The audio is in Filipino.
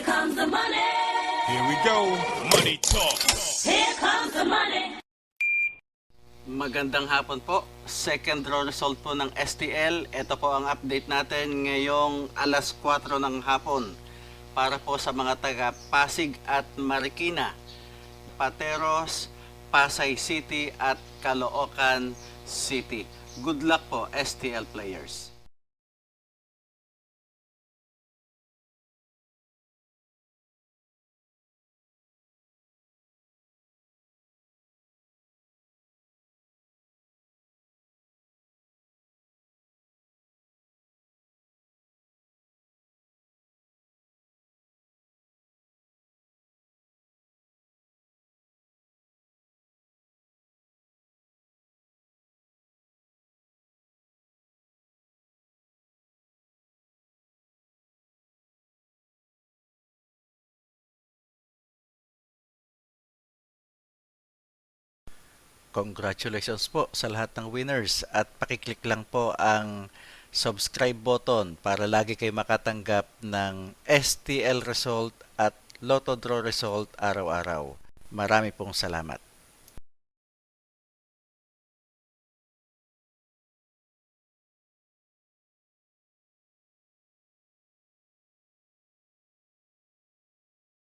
comes the money. Here we go. Money talk. Here comes the money. Magandang hapon po. Second draw result po ng STL. Ito po ang update natin ngayong alas 4 ng hapon. Para po sa mga taga Pasig at Marikina, Pateros, Pasay City at Caloocan City. Good luck po, STL players. Congratulations po sa lahat ng winners at pakiclick lang po ang subscribe button para lagi kayo makatanggap ng STL result at Lotto Draw result araw-araw. Marami pong salamat.